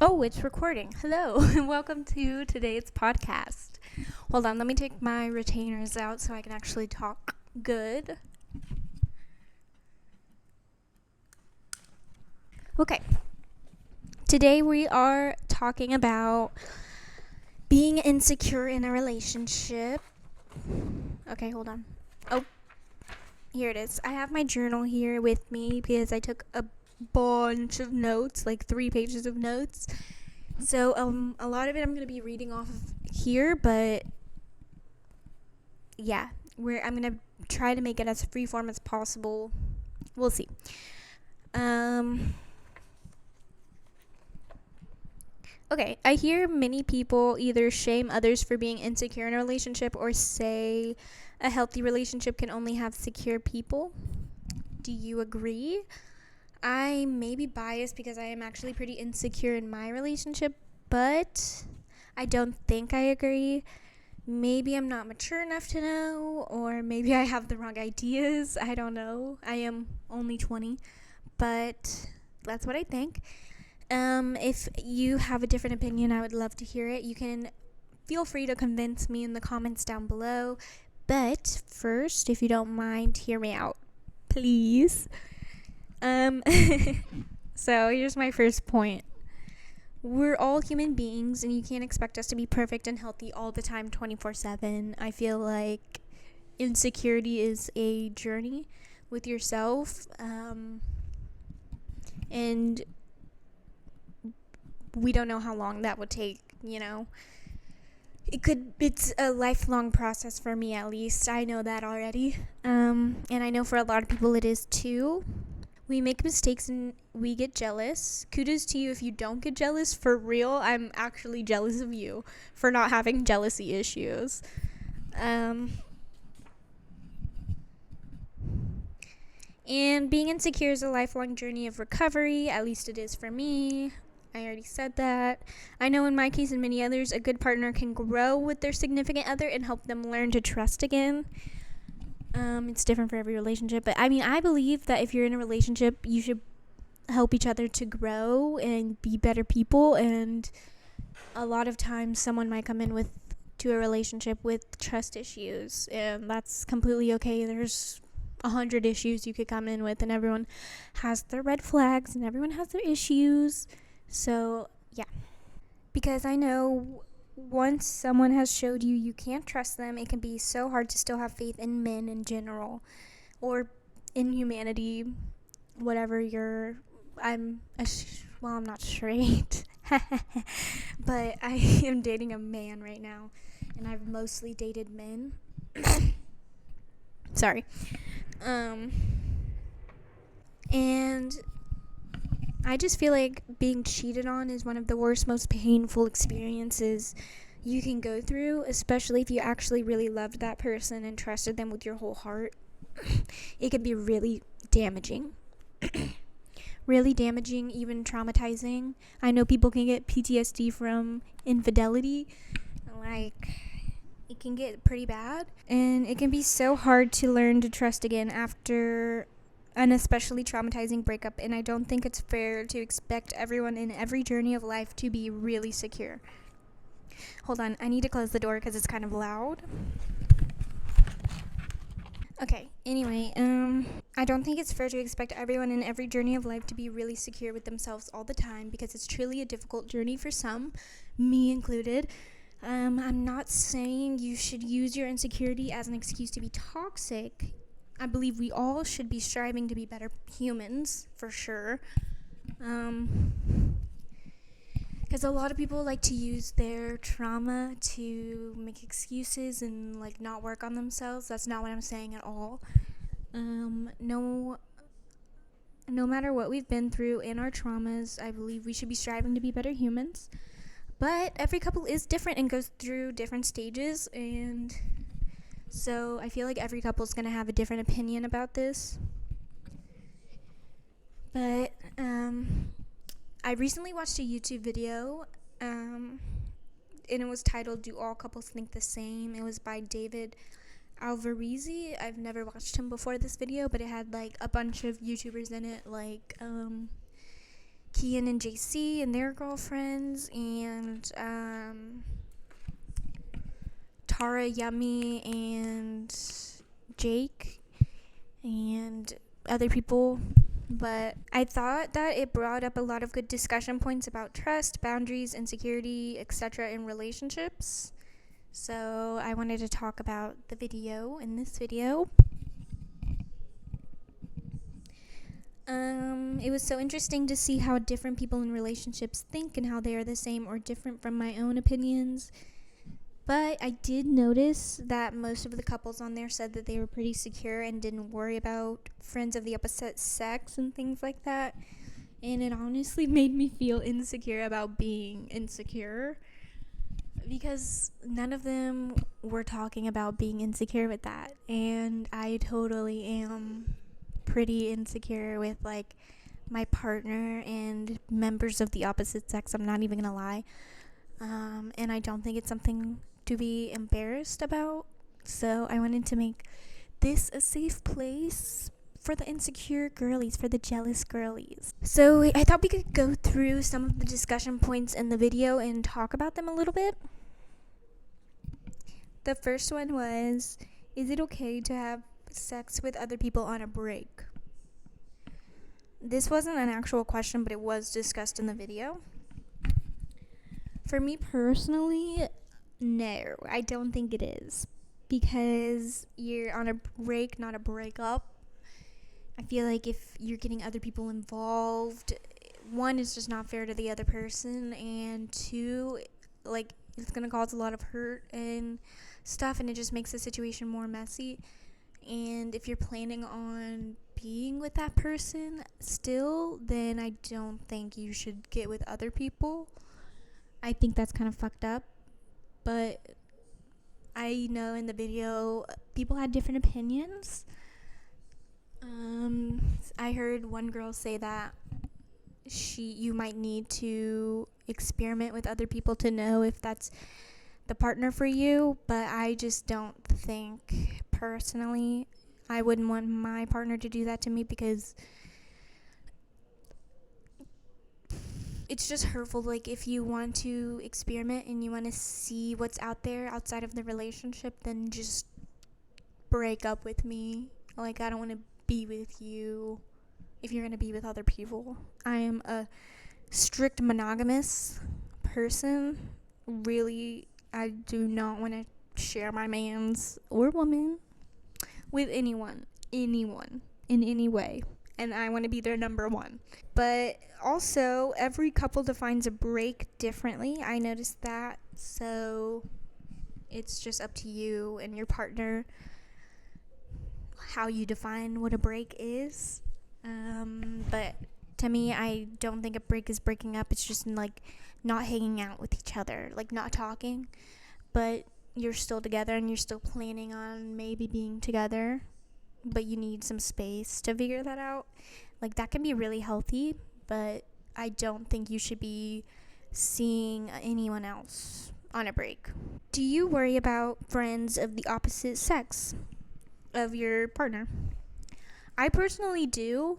Oh, it's recording. Hello, and welcome to today's podcast. Hold on, let me take my retainers out so I can actually talk good. Okay, today we are talking about being insecure in a relationship. Okay, hold on. Oh, here it is. I have my journal here with me because I took a bunch of notes, like 3 pages of notes. So, a lot of it I'm going to be reading off of here, but yeah, I'm going to try to make it as freeform as possible. We'll see. Okay, I hear many people either shame others for being insecure in a relationship or say a healthy relationship can only have secure people. Do you agree? I may be biased because I am actually pretty insecure in my relationship, but I don't think I agree. Maybe I'm not mature enough to know, or maybe I have the wrong ideas. I don't know. I am only 20, but that's what I think. If you have a different opinion, I would love to hear it. You can feel free to convince me in the comments down below. But first, if you don't mind, hear me out, please. So here's my first point. We're all human beings, and you can't expect us to be perfect and healthy all the time, 24/7. I feel like insecurity is a journey with yourself, and we don't know how long that would take, It's a lifelong process for me, at least. I know that already. And I know for a lot of people it is too. We make mistakes and we get jealous. Kudos to you if you don't get jealous. For real, I'm actually jealous of you for not having jealousy issues. And being insecure is a lifelong journey of recovery. At least it is for me. I already said that. I know in my case and many others, a good partner can grow with their significant other and help them learn to trust again. It's different for every relationship, but I believe that if you're in a relationship, you should help each other to grow and be better people. And a lot of times, someone might come in to a relationship with trust issues, and that's completely okay. There's 100 issues you could come in with, and everyone has their red flags and everyone has their issues. So yeah, because I know once someone has showed you can't trust them, it can be so hard to still have faith in men in general or in humanity, whatever I'm not straight, but I am dating a man right now, and I've mostly dated men. Sorry. And I just feel like being cheated on is one of the worst, most painful experiences you can go through, especially if you actually really loved that person and trusted them with your whole heart. It can be really damaging. Really damaging, even traumatizing. I know people can get PTSD from infidelity. Like, it can get pretty bad. And it can be so hard to learn to trust again after an especially traumatizing breakup, and I don't think it's fair to expect everyone in every journey of life to be really secure. Hold on, I need to close the door because it's kind of loud. Okay, anyway, I don't think it's fair to expect everyone in every journey of life to be really secure with themselves all the time, because it's truly a difficult journey for some, me included. I'm not saying you should use your insecurity as an excuse to be toxic. I believe we all should be striving to be better humans, for sure. Because a lot of people like to use their trauma to make excuses and not work on themselves. That's not what I'm saying at all. No matter what we've been through in our traumas, I believe we should be striving to be better humans. But every couple is different and goes through different stages, and so I feel like every couple is going to have a different opinion about this. But I recently watched a YouTube video, and it was titled "Do All Couples Think the Same?" It was by David Alvarez. I've never watched him before this video, but it had a bunch of YouTubers in it, Kian and JC and their girlfriends, and Tara, Yummy, and Jake, and other people. But I thought that it brought up a lot of good discussion points about trust, boundaries, insecurity, etc. in relationships. So I wanted to talk about the video in this video. It was so interesting to see how different people in relationships think and how they are the same or different from my own opinions. But I did notice that most of the couples on there said that they were pretty secure and didn't worry about friends of the opposite sex and things like that. And it honestly made me feel insecure about being insecure, because none of them were talking about being insecure with that. And I totally am pretty insecure with like my partner and members of the opposite sex. I'm not even gonna lie. And I don't think it's something to be embarrassed about. So I wanted to make this a safe place for the insecure girlies, for the jealous girlies. So I thought we could go through some of the discussion points in the video and talk about them a little bit. The first one was, is it okay to have sex with other people on a break? This wasn't an actual question, but it was discussed in the video. For me personally, no, I don't think it is, because you're on a break, not a breakup. I feel like if you're getting other people involved, one, is just not fair to the other person, and two, like, it's gonna cause a lot of hurt and stuff, and it just makes the situation more messy. And if you're planning on being with that person still, then I don't think you should get with other people. I think that's kind of fucked up. But I know in the video people had different opinions. I heard one girl say that you might need to experiment with other people to know if that's the partner for you, but I just don't think, personally, I wouldn't want my partner to do that to me, because it's just hurtful. Like, if you want to experiment and you want to see what's out there outside of the relationship, then just break up with me. Like, I don't want to be with you if you're going to be with other people. I am a strict monogamous person. Really, I do not want to share my man's or woman with anyone in any way. And I want to be their number one. But also, every couple defines a break differently. I noticed that. So it's just up to you and your partner how you define what a break is. But to me, I don't think a break is breaking up. It's just like not hanging out with each other, like not talking. But you're still together and you're still planning on maybe being together, but you need some space to figure that out. Like, that can be really healthy, but I don't think you should be seeing anyone else on a break. Do you worry about friends of the opposite sex of your partner? I personally do.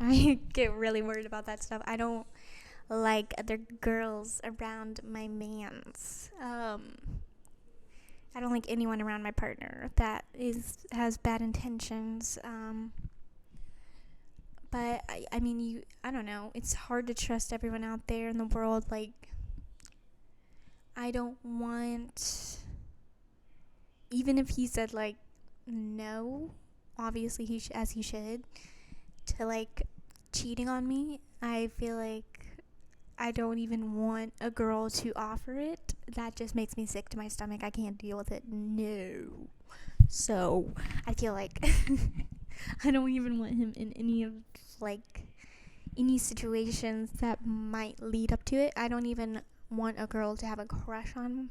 I get really worried about that stuff. I don't like other girls around my mans. I don't like anyone around my partner that has bad intentions. But I mean, I don't know. It's hard to trust everyone out there in the world. Like, I don't want, even if he said like no, obviously as he should, to like cheating on me, I feel like I don't even want a girl to offer it. That just makes me sick to my stomach. I can't deal with it. No. So I feel like I don't even want him in any situations that might lead up to it. I don't even want a girl to have a crush on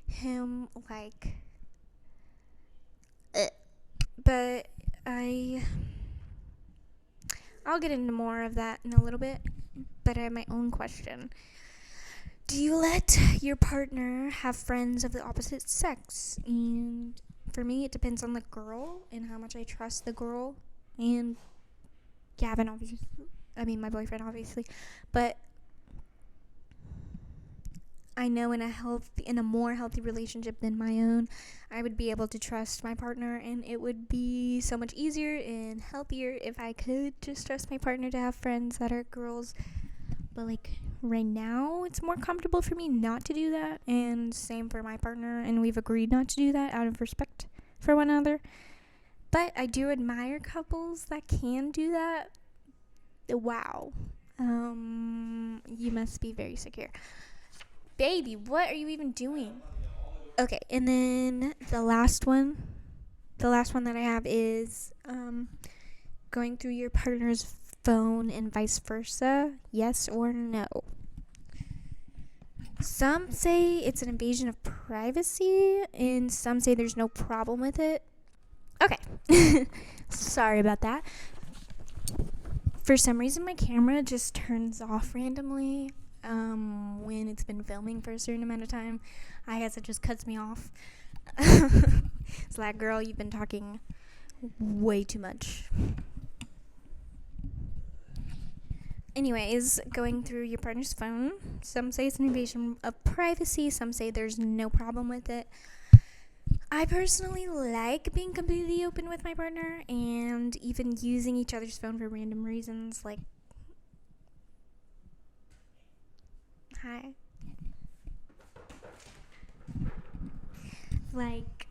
him, like, but I'll get into more of that in a little bit. But I have my own question. Do you let your partner have friends of the opposite sex? And for me, it depends on the girl and how much I trust the girl. And Gavin, obviously. I mean, my boyfriend, obviously. But I know in a more healthy relationship than my own, I would be able to trust my partner, and it would be so much easier and healthier if I could just trust my partner to have friends that are girls. But like right now, it's more comfortable for me not to do that, and same for my partner, and we've agreed not to do that out of respect for one another. But I do admire couples that can do that. Wow. You must be very secure. Baby, what are you even doing? Okay, and then the last one that I have is going through your partner's phone and vice versa. Yes or no? Some say it's an invasion of privacy, and some say there's no problem with it. Okay. Sorry about that. For some reason, my camera just turns off randomly when it's been filming for a certain amount of time. I guess it just cuts me off. It's like, girl, you've been talking way too much. Anyways, going through your partner's phone, some say it's an invasion of privacy, some say there's no problem with it. I personally like being completely open with my partner and even using each other's phone for random reasons, like, hi. Like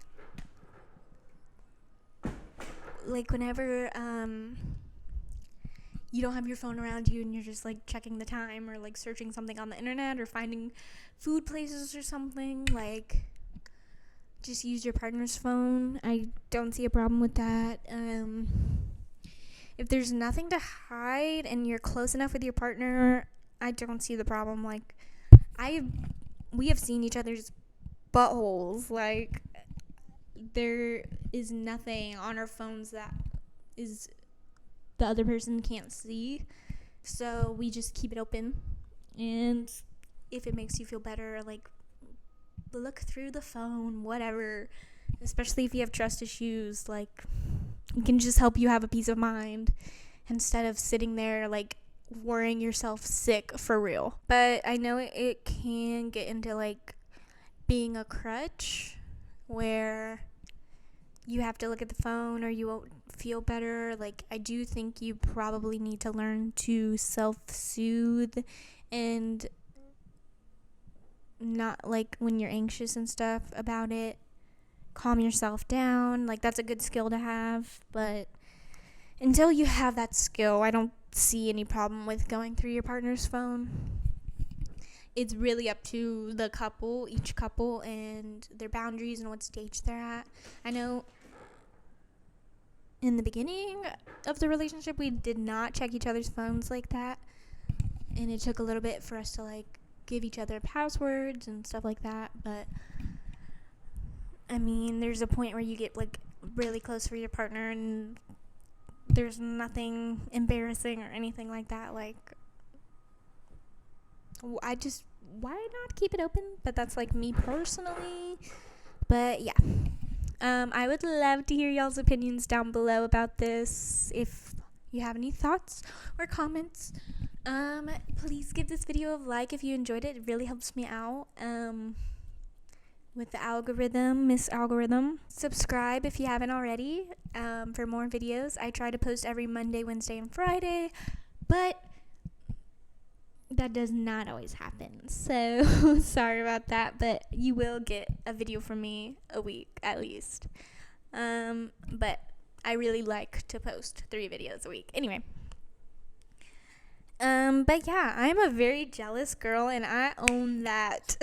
whenever you don't have your phone around you and you're just like checking the time or like searching something on the internet or finding food places or something, like just use your partner's phone. I don't see a problem with that. If there's nothing to hide and you're close enough with your partner, I don't see the problem. Like we have seen each other's buttholes. Like there is nothing on our phones that is the other person can't see, so we just keep it open. And if it makes you feel better, like, look through the phone, whatever, especially if you have trust issues, like, it can just help you have a peace of mind instead of sitting there like worrying yourself sick for real. But I know it can get into like being a crutch where you have to look at the phone or you won't feel better. Like, I do think you probably need to learn to self-soothe and not, like, when you're anxious and stuff about it, calm yourself down. Like, that's a good skill to have, but until you have that skill, I don't see any problem with going through your partner's phone. It's really up to the couple, each couple, and their boundaries and what stage they're at. I know in the beginning of the relationship, we did not check each other's phones like that, and it took a little bit for us to, like, give each other passwords and stuff like that. But I mean, there's a point where you get, like, really close for your partner, and there's nothing embarrassing or anything like that. Like, why not keep it open? But that's like me personally. But yeah, I would love to hear y'all's opinions down below about this. If you have any thoughts or comments, please give this video a like if you enjoyed it. It really helps me out with the algorithm, Miss Algorithm. Subscribe if you haven't already for more videos. I try to post every Monday, Wednesday, and Friday, but that does not always happen, so sorry about that, but you will get a video from me a week at least. But I really like to post 3 videos a week. Anyway, but yeah, I'm a very jealous girl, and I own that.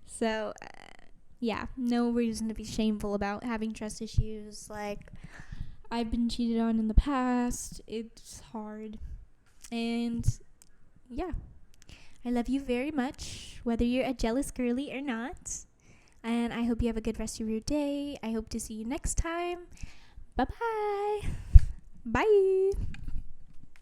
So yeah, no reason to be shameful about having trust issues. Like, I've been cheated on in the past. It's hard, and yeah, I love you very much, whether you're a jealous girly or not. And I hope you have a good rest of your day. I hope to see you next time. Bye-bye. Bye.